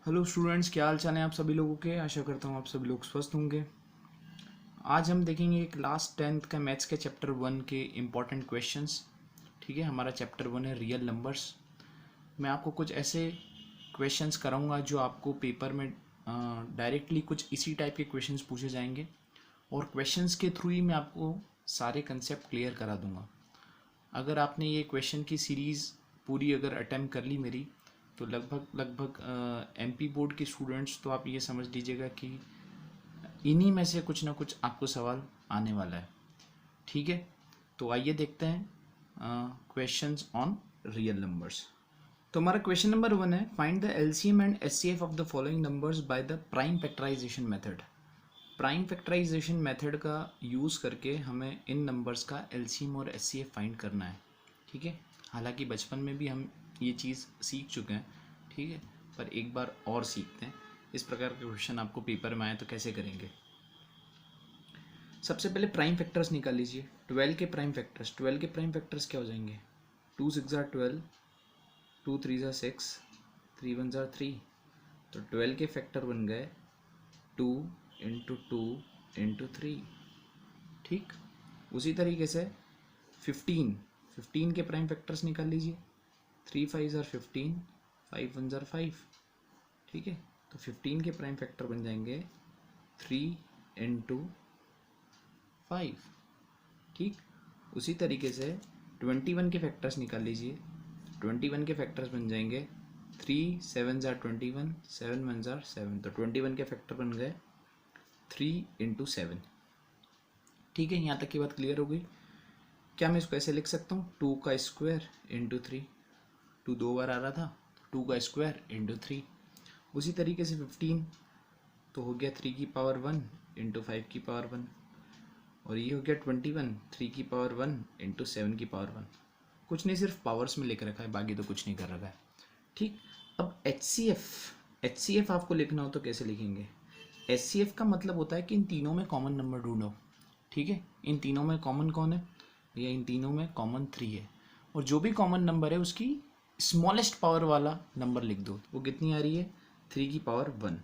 Hello students, क्या हाल चाल है आप सभी लोगों के। आशा करता हूँ आप सभी लोग स्वस्थ होंगे। आज हम देखेंगे एक लास्ट 10th का मैथ्स के चैप्टर 1 के इम्पॉर्टेंट क्वेश्चंस। ठीक है, हमारा चैप्टर 1 है रियल नंबर्स। मैं आपको कुछ ऐसे क्वेश्चंस कराऊंगा जो आपको पेपर में डायरेक्टली कुछ इसी टाइप के क्वेश्चंस पूछे जाएंगे, और क्वेश्चंस के थ्रू ही मैं आपको सारे कंसेप्ट क्लियर करा दूंगा। अगर आपने ये क्वेश्चन की सीरीज़ पूरी अगर अटेम्प्ट कर ली मेरी, तो लगभग एमपी बोर्ड के स्टूडेंट्स तो आप ये समझ लीजिएगा कि इन्हीं में से कुछ ना कुछ आपको सवाल आने वाला है। ठीक है, तो आइए देखते हैं क्वेश्चंस ऑन रियल नंबर्स। तो हमारा क्वेश्चन नंबर 1 है, find the LCM and HCF of the following numbers by the prime factorisation method. Prime factorisation method का यूज़ करके हमें इन नंबर्स का एलसीएम और एचसीएफ फाइंड करना है। ठीक है, हालांकि बचपन में भी हम ये चीज़ सीख चुके हैं। ठीक है, पर एक बार और सीखते हैं। इस प्रकार के क्वेश्चन आपको पेपर में आए तो कैसे करेंगे। सबसे पहले प्राइम फैक्टर्स निकाल लीजिए। 12 के प्राइम फैक्टर्स, 12 के प्राइम फैक्टर्स क्या हो जाएंगे? 2 6 12, 2 3 6, 3 1 3। तो 12 के फैक्टर बन गए 2 इंटू 2 इंटू 3। ठीक, उसी तरीके से 15 के प्राइम फैक्टर्स निकाल लीजिए। 3 5 15, 5 1 5। ठीक है, तो 15 के प्राइम फैक्टर बन जाएंगे 3 इंटू 5। ठीक, उसी तरीके से 21 के फैक्टर्स निकाल लीजिए। 21 के फैक्टर्स बन जाएंगे 3 7 21, 7 1 7। तो 21 के फैक्टर बन गए 3 इंटू 7। ठीक है, यहाँ तक की बात क्लियर हो गई। क्या मैं इसको ऐसे लिख सकता हूँ? 2 का स्क्वायर इंटू 3। 2 दो बार आ रहा था, 2 का स्क्वायर इंटू 3। उसी तरीके से 15 तो हो गया 3 की पावर 1 इंटू 5 की पावर 1। और ये हो गया 21, 3 की पावर 1 इंटू 7 की पावर 1। कुछ नहीं, सिर्फ पावर्स में लिख रखा है, बाकी तो कुछ नहीं कर रखा है। ठीक, अब एच सी एफ आपको लिखना हो तो कैसे लिखेंगे? एच सी एफ का मतलब होता है कि इन तीनों में कॉमन नंबर ढूंढो। ठीक है, इन तीनों में कॉमन कौन है भैया? इन तीनों में कॉमन 3 है, और जो भी कॉमन नंबर है उसकी स्मॉलेस्ट पावर वाला नंबर लिख दो। वो कितनी आ रही है? 3 की पावर 1।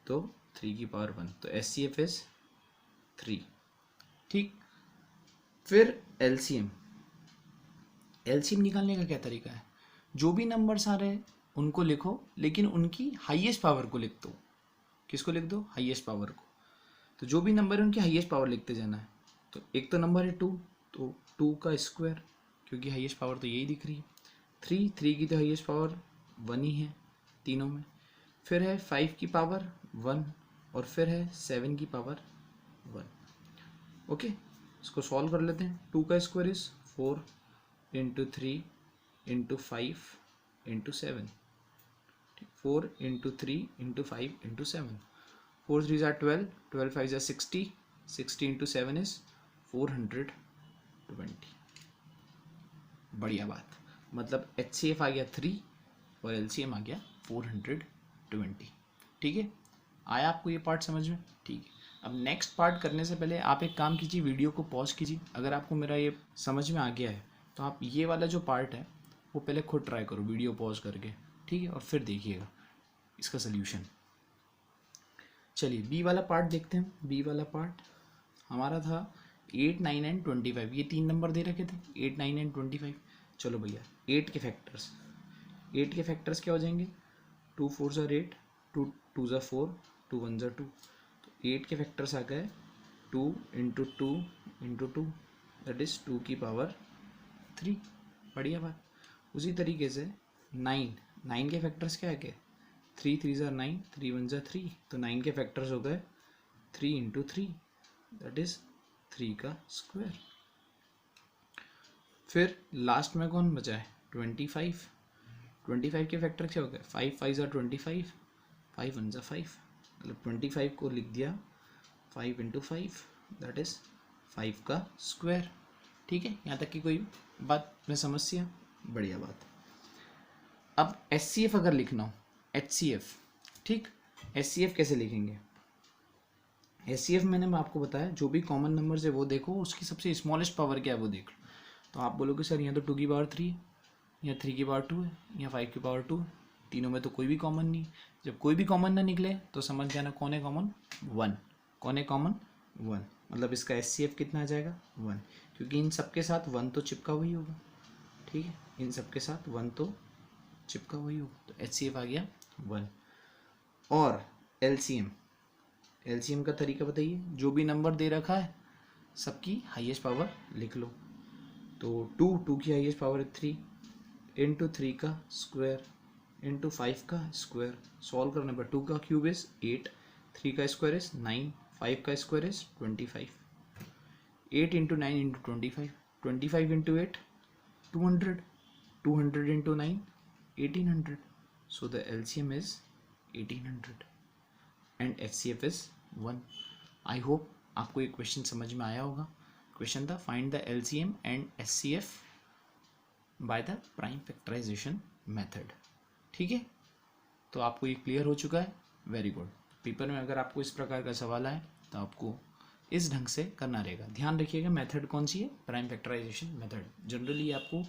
तो 3 की पावर 1, तो एच सी एफ इज 3। ठीक, फिर एलसीएम निकालने का क्या तरीका है? जो भी नंबर्स आ रहे हैं उनको लिखो, लेकिन उनकी हाईएस्ट पावर को लिख दो। किसको लिख दो? हाईएस्ट पावर को। तो जो भी नंबर है उनकी हाईएस्ट पावर लिखते जाना है। तो एक तो नंबर है 2, तो 2 का स्क्वायर, क्योंकि हाईएस्ट पावर तो यही दिख रही है। 3 की तो हाईएस्ट पावर 1 ही है तीनों में। फिर है 5 की पावर 1, और फिर है 7 की पावर 1। ओके, इसको सॉल्व कर लेते हैं। 2 का square is 4 into 3 into 5 into 7। 4 into 3 into 5 into 7। 4 3 ज़ा 12, 12 5 ज़ा 60, 60 इंटू 7 इज 420। बढ़िया बात, मतलब एच सी एफ आ गया 3 और एल सी एम आ गया 420। ठीक है, आया आपको ये पार्ट समझ में? ठीक है, अब नेक्स्ट पार्ट करने से पहले आप एक काम कीजिए, वीडियो को पॉज कीजिए। अगर आपको मेरा ये समझ में आ गया है तो आप ये वाला जो पार्ट है वो पहले खुद ट्राई करो वीडियो पॉज करके। ठीक है, और फिर देखिएगा इसका सल्यूशन। चलिए बी वाला पार्ट देखते हैं। बी वाला पार्ट हमारा था 8 9 एंड 25। ये 3 नंबर दे रखे थे, 8 9 एंड 25। चलो भैया 8 के फैक्टर्स क्या हो जाएंगे? 2 4 ज़ा 8, 2 2 ज़ा 4, 2 1 ज़ा 2। तो 8 के फैक्टर्स आ गए 2 इंटू 2 इंटू 2, दैट इज़ 2 की पावर 3। बढ़िया बात। उसी तरीके से 9 के फैक्टर्स क्या आ गए? 3 3 ज़ा 9, 3 1 ज़ा 3। तो 9 के फैक्टर्स हो गए 3 इंटू 3, दैट इज़ 3 का स्क्वायर। फिर लास्ट में कौन बचा है? 25। 25 के फैक्टर क्या हो गए? 5 5 ज़ा 25, 5 1 ज़ा 5। मतलब 25 को लिख दिया 5 इंटू 5, दैट इज़ 5 का स्क्वायर। ठीक है, यहाँ तक की कोई बात में समस्या? बढ़िया बात। अब एच सी एफ अगर लिखना हो, एच सी एफ, ठीक, एच सी एफ कैसे लिखेंगे? एच सी एफ मैंने आपको बताया, जो भी कॉमन नंबर है वो देखो, उसकी सबसे स्मॉलेस्ट पावर क्या है वो देख लो। तो आप बोलोगे सर यहाँ तो 2 की पावर 3 है, यहाँ 3 की पावर 2 है, यहाँ 5 की पावर 2 है। तीनों में तो कोई भी कॉमन नहीं। जब कोई भी कॉमन ना निकले तो समझ जाना कौन है कॉमन, 1। कौन है कॉमन, 1। मतलब इसका HCF कितना आ जाएगा, 1, क्योंकि इन सब के साथ 1 तो चिपका हुआ ही होगा। ठीक है, इन सब के साथ 1 तो चिपका हुआ ही होगा, तो HCF आ गया 1। और LCM का तरीका बताइए। जो भी नंबर दे रखा है सबकी हाईएस्ट पावर लिख लो। तो 2 की हाईएस्ट पावर है 3, इंटू 3 का स्क्वायर इंटू 5 का स्क्वायर। सॉल्व करने पर 2 का क्यूब इज 8, 3 का स्क्वायर इज 9, 5 का square is 25। 8 into 9 into 25, 25 into 8 200, 200 into 9 1800। So the LCM is 1800 and HCF is 1। I hope आपको ये क्वेश्चन समझ में आया होगा। क्वेश्चन था find the LCM and HCF by the prime factorisation method. ठीक है, तो आपको ये क्लियर हो चुका है, वेरी गुड। पेपर में अगर आपको इस प्रकार का सवाल आए तो आपको इस ढंग से करना रहेगा। ध्यान रखिएगा मेथड कौन सी है, प्राइम फैक्टराइजेशन मेथड। जनरली आपको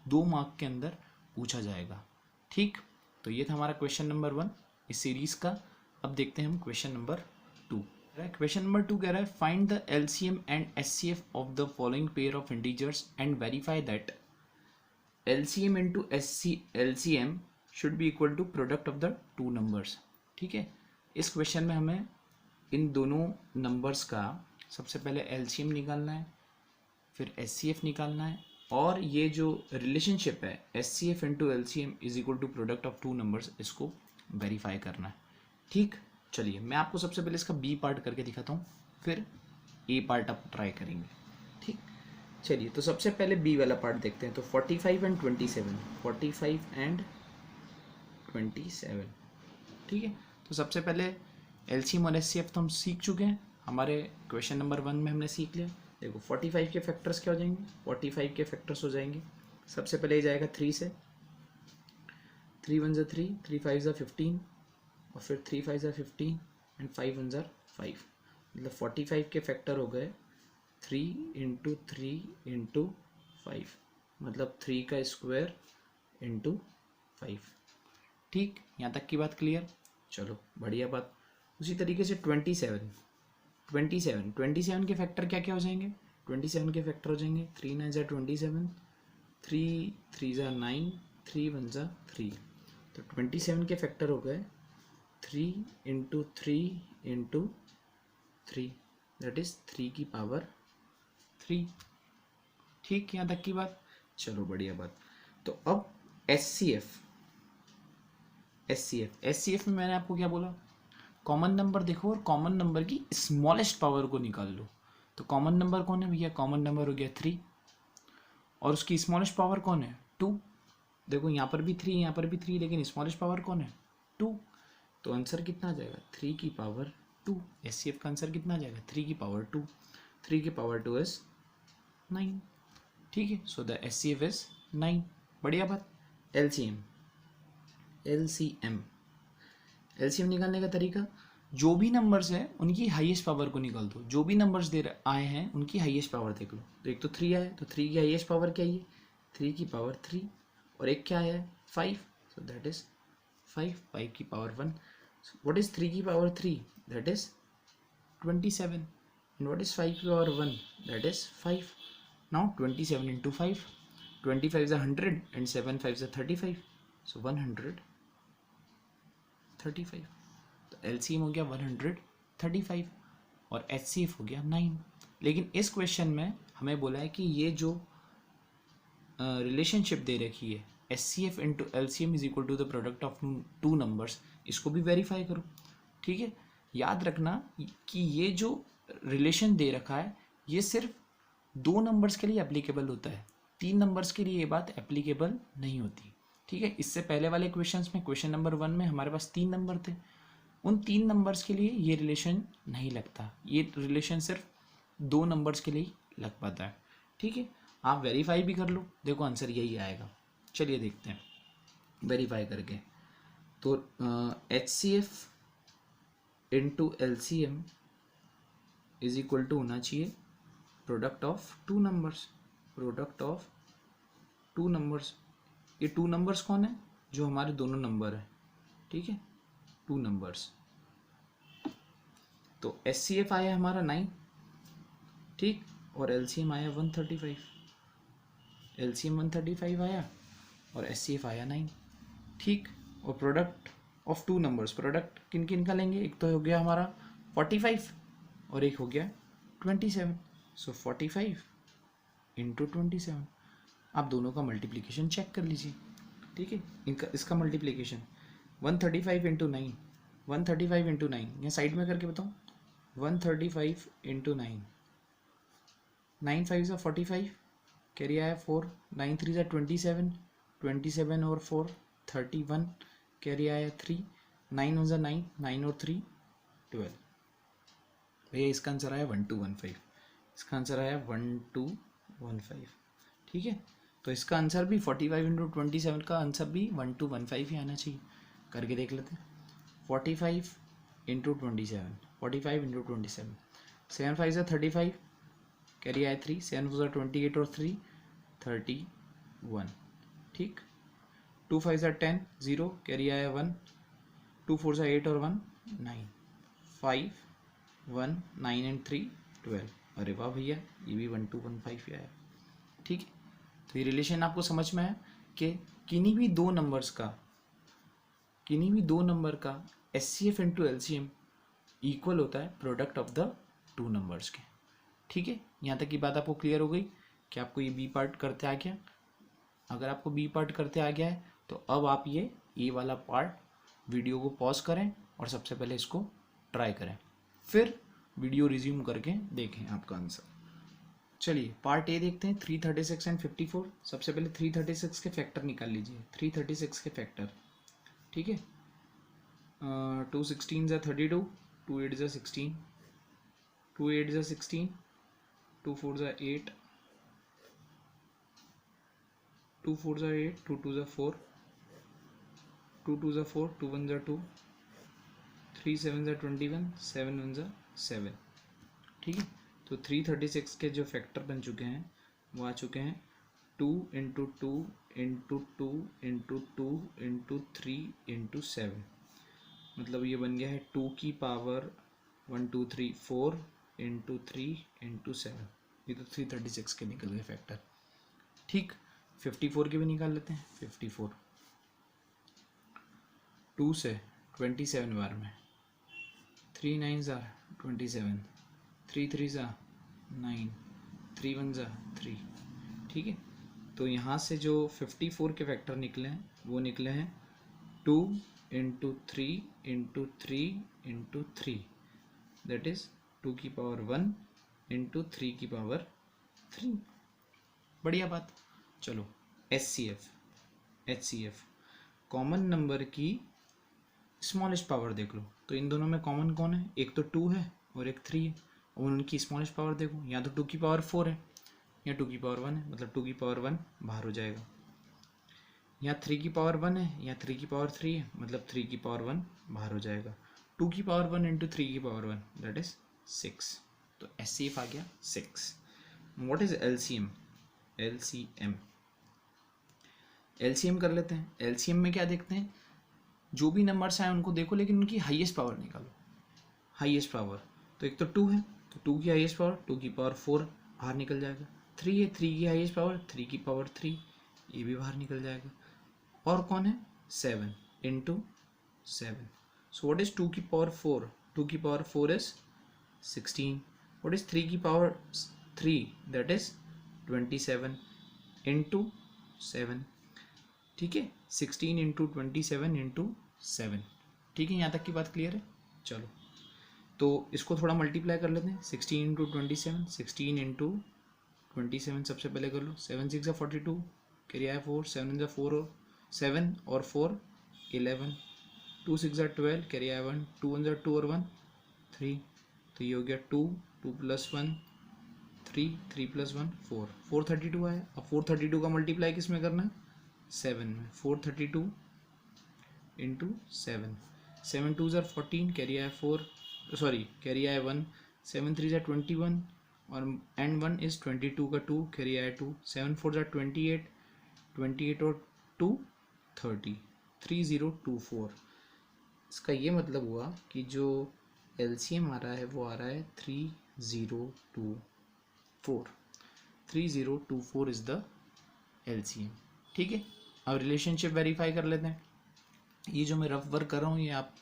2 मार्क के अंदर पूछा जाएगा। ठीक, तो ये था हमारा क्वेश्चन नंबर 1 इस सीरीज का। अब देखते हैं हम क्वेश्चन नंबर 2। क्वेश्चन नंबर 2 कह रहा है find the LCM and HCF of the following pair of integers and verify that LCM into LCM should be equal to product of the 2 numbers. ठीक है, इस क्वेश्चन में हमें इन दोनों नंबर्स का सबसे पहले LCM निकालना है, फिर HCF निकालना है, और ये जो रिलेशनशिप है HCF into LCM is equal to product of 2 numbers, इसको वेरीफाई करना है। ठीक, चलिए मैं आपको सबसे पहले इसका B पार्ट करके दिखाता हूँ, फिर A पार्ट आप ट्राई करेंगे। ठीक, चलिए तो सबसे पहले B वाला पार्ट देखते हैं। तो 45 एंड 27, 45 एंड 27। ठीक है, तो सबसे पहले LCM और HCF तो हम सीख चुके हैं, हमारे क्वेश्चन नंबर 1 में हमने सीख लिया। देखो 45 के फैक्टर्स क्या हो जाएंगे, 45 के फैक्टर्स हो जाएंगे। सबसे पहले ये जाएगा 3 से, 3 1 ज़ा 3, 3 5 ज़ा 15, और फिर 3 5 ज़ा 15 एंड 5 1 ज़ा 5। मतलब 45 के फैक्टर हो गए 3 इंटू 3 इंटू 5, मतलब 3 का स्क्वायर इंटू 5। ठीक, यहाँ तक की बात क्लियर। चलो बढ़िया बात। उसी तरीके से 27 के फैक्टर क्या क्या हो जाएंगे, 27 के फैक्टर हो जाएंगे 3 9 ज़ा 27, 3 3 ज़ा 9, 3 1 ज़ा 3। तो 27 के फैक्टर हो गए 3 इंटू 3 इंटू 3, दैट इज 3 की पावर 3। ठीक, यहाँ तक की बात। चलो बढ़िया बात। तो अब HCF में मैंने आपको क्या बोला, कॉमन नंबर देखो और कॉमन नंबर की स्मॉलेस्ट पावर को निकाल लो। तो कॉमन नंबर कौन है भैया, कॉमन नंबर हो गया 3, और उसकी स्मॉलेस्ट पावर कौन है 2। देखो यहाँ पर भी 3, यहाँ पर भी 3, लेकिन स्मॉलेस्ट पावर कौन है 2। तो आंसर कितना आ जाएगा 3 की पावर 2। HCF का आंसर कितना आ जाएगा 3 की पावर 2। 3 की पावर 2 इज 9। ठीक है, सो द HCF इज 9। बढ़िया बात। LCM निकालने का तरीका, जो भी नंबर्स हैं उनकी हाईएस्ट पावर को निकाल दो। जो भी नंबर्स आए हैं उनकी हाईएस्ट पावर देख लो। तो एक तो 3 आया, तो 3 की हाईएस्ट पावर क्या है, 3 की पावर 3, और एक क्या है 5, सो दैट इज 5 की पावर 1। व्हाट इज 3 की power 3, that is 27, and what is 5 की power 1, that is 5। Now 27 into 5, 25 is 100 and 7 5 is 35, so 135। तो LCM हो गया 135 और HCF हो गया 9। लेकिन इस क्वेश्चन में हमें बोला है कि ये जो रिलेशनशिप दे रखी है HCF into LCM is equal to the product of 2 numbers, इसको भी वेरीफाई करो। ठीक है, याद रखना कि ये जो रिलेशन दे रखा है ये सिर्फ 2 नंबर्स के लिए एप्लीकेबल होता है, 3 नंबर्स के लिए ये बात एप्लीकेबल नहीं होती। ठीक है, इससे पहले वाले क्वेश्चंस में, क्वेश्चन नंबर 1 में हमारे पास 3 नंबर थे, उन 3 नंबर्स के लिए ये रिलेशन नहीं लगता, ये रिलेशन सिर्फ 2 नंबर्स के लिए लग पाता है। ठीक है, आप वेरीफाई भी कर लो, देखो आंसर यही आएगा। चलिए देखते हैं वेरीफाई करके। तो HCF into LCM is equal to होना चाहिए product of 2 numbers. Product of 2 numbers, ये 2 नंबर्स कौन है जो हमारे दोनों नंबर है, ठीक है, 2 नंबर्स। तो SCF आया हमारा 9, ठीक, और LCM आया 135, LCM 135 आया और SCF आया 9, ठीक। और प्रोडक्ट ऑफ 2 नंबर्स, प्रोडक्ट किन किन का लेंगे, एक तो हो गया हमारा 45 और एक हो गया 27। सो 45 इंटू 27, आप दोनों का मल्टीप्लिकेशन चेक कर लीजिए, ठीक है। इनका इसका मल्टीप्लिकेशन 135 इंटू 9, 135 इंटू 9, यहाँ साइड में करके बताऊँ, 135 इंटू 9, 9 5 ज़ा 45, कैरी आया 4, 9 3 ज़ा 27, 27 और 4 31, कैरी आया 3, 9 1 ज़ा 9, 9 और 3 12। भैया इसका आंसर आया 1215, इसका आंसर आया 1215, ठीक है। तो इसका आंसर भी 45 इंटू 27 का आंसर भी 1215 ही आना चाहिए। करके देख लेते हैं, 45 इंटू 27, 45 इंटू 27, 7 5 ज़ा 35, कैरी आया 3, 7 4 ज़ा 28 और 3 31, ठीक। 2 5 ज़ा 10, 0, कैरी आया 1, 2 4 ज़ा 8 और 1 9, 5 1 9 एंड 3 12। अरे वाह भैया, ये भी 1215 ही आया, ठीक है। तो ये रिलेशन आपको समझ में आया कि किन्हीं भी दो नंबर का SCF इंटू LCM इक्वल होता है प्रोडक्ट ऑफ द 2 नंबर्स के, ठीक है। यहाँ तक की बात आपको क्लियर हो गई कि आपको ये बी पार्ट करते आ गया। अगर आपको बी पार्ट करते आ गया है तो अब आप ये ए वाला पार्ट वीडियो को पॉज करें और सबसे पहले इसको ट्राई करें, फिर वीडियो रिज्यूम करके देखें आपका आंसर। चलिए पार्ट ए देखते हैं, 336 एंड 54। सबसे पहले 336 के फैक्टर निकाल लीजिए, 336 के फैक्टर, ठीक है। 2 16 ज़ा 32, 2 8 ज़ा 16, 2 8 ज़ा 16, 2 4 ज़ा 8, 2 4 ज़ा 8, 2 2 ज़ा 4, 2 2 ज़ा 4, 2 1 ज़ा 2, 3 7 ज़ा 21, 7 1 ज़ा 7, ठीक है। तो 336 के जो फैक्टर बन चुके हैं वो आ चुके हैं 2 into 2 into 2 into 2 into 3 into 7, मतलब ये बन गया है 2 की पावर 1 2 3 4 इंटू 3 इंटू 7। ये तो 336 के निकल गए फैक्टर, ठीक। 54 के भी निकाल लेते हैं। 54 2 से 27 बार में, 3 9 ज़ा 27, 3 3 ज़ा 9, 3 1 ज़ा 3, ठीक है। तो यहाँ से जो 54 के फैक्टर निकले हैं वो निकले हैं 2 into 3 into 3 into 3, that is 2 की पावर 1 इंटू 3 की पावर 3। बढ़िया बात। चलो HCF कॉमन नंबर की स्मॉलेस्ट पावर देख लो। तो इन दोनों में कॉमन कौन है, एक तो 2 है और एक 3 है, और उनकी स्मॉलेस्ट पावर देखो, या तो 2 की पावर 4 है या 2 की पावर 1 है, मतलब 2 की पावर 1 बाहर हो जाएगा। या 3 की पावर 1 है या 3 की पावर 3 है, मतलब 3 की पावर 1 बाहर हो जाएगा। 2 की पावर 1 इंटू 3 की पावर 1, दैट इज 6। तो SCF आ गया 6। What is LCM? LCM कर लेते हैं। LCM में क्या देखते हैं, जो भी नंबर्स आए उनको देखो, लेकिन उनकी हाईएस्ट पावर निकालो। हाईएस्ट पावर तो एक तो 2 है, तो 2 की हाईएस्ट पावर 2 की पावर 4 बाहर निकल जाएगा। 3 है, 3 की हाईएस्ट पावर 3 की पावर 3, ये भी बाहर निकल जाएगा। और कौन है, 7 इंटू 7। सो व्हाट इज 2 की पावर 4? 2 की पावर 4 इज 16। व्हाट इज 3 की पावर 3? दैट इज 27 इंटू 7, ठीक है। 16 इंटू 27 इंटू 7, ठीक है। यहाँ तक की बात क्लियर है। चलो तो इसको थोड़ा मल्टीप्लाई कर लेते हैं। 16 इंटू 27, 16 इंटू 27 सबसे पहले कर लो। 7 6 ज़ा 42, कैरी आया 4, 7 ज़ा 4 और 7 और 4 11, 2 6 ज़ा 12, कैरी आया 1, 2 1 ज़ा 2 और 1 3, तो ये हो गया 2 2 प्लस 1 3 3 प्लस 1 4 432 आया। अब 432 का मल्टीप्लाई किस में करना है, 7 में। 432 इंटू 7, 7 2 ज़ा 14, कैरी आया 4, सॉरी कैरी आया 1, 7 3 ज़ा 21 और एंड 1 इज 22 का 2, कैरी आया 2, 7 4 ज़ा 28, 28 और 2 30, 3024। इसका ये मतलब हुआ कि जो LCM आ रहा है वो आ रहा है 3024। 3024 इज़ द LCM। ठीक है, अब रिलेशनशिप वेरीफाई कर लेते हैं। ये जो मैं रफ वर्क कर रहा हूँ ये आप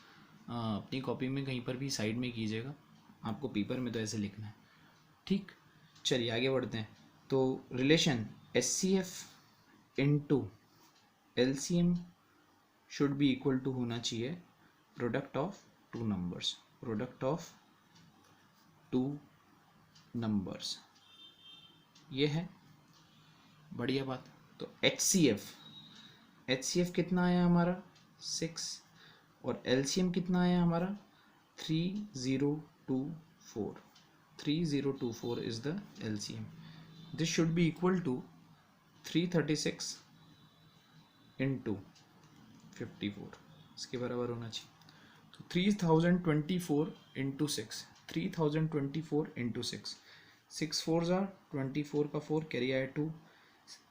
अपनी कॉपी में कहीं पर भी साइड में कीजिएगा, आपको पेपर में तो ऐसे लिखना है। ठीक, चलिए आगे बढ़ते हैं। तो relation HCF into LCM should be equal to होना चाहिए product of two numbers, product of two numbers. ये है बढ़िया बात। तो HCF कितना आया हमारा 6 और LCM कितना आया हमारा 3024। 3024 is the LCM। This should be equal to 336 into 54, इसके बराबर होना चाहिए। तो 3024 इंटू 6, 3024 इंटू 6, 6 4 ज़ा 24 का 4 कैरी आया 2,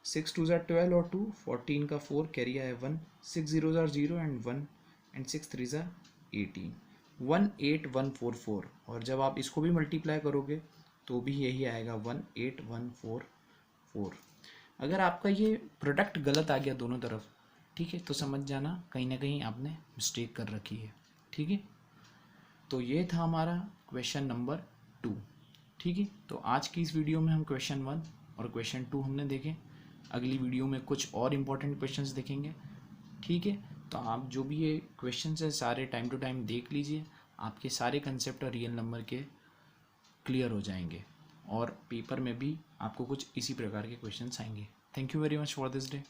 6 2 ज़ा 12 और 2 14 का 4 कैरी आया 1, 6 0 ज़ा 0 एंड 1 एंड 6 3 ज़ा 18, 18144। और जब आप इसको भी मल्टीप्लाई करोगे तो भी यही आएगा 18144। अगर आपका ये प्रोडक्ट गलत आ गया दोनों तरफ, ठीक है, तो समझ जाना कहीं ना कहीं आपने मिस्टेक कर रखी है। ठीक है, तो ये था हमारा क्वेश्चन नंबर 2। ठीक है, तो आज की इस वीडियो में हम क्वेश्चन 1 और क्वेश्चन 2 हमने देखे। अगली वीडियो में कुछ और इम्पोर्टेंट क्वेश्चंस देखेंगे। ठीक है, तो आप जो भी ये क्वेश्चंस है सारे टाइम टू टाइम देख लीजिए, आपके सारे कंसेप्ट और रियल नंबर के क्लियर हो जाएंगे और पेपर में भी आपको कुछ इसी प्रकार के क्वेश्चंस आएंगे। Thank you very much for this day.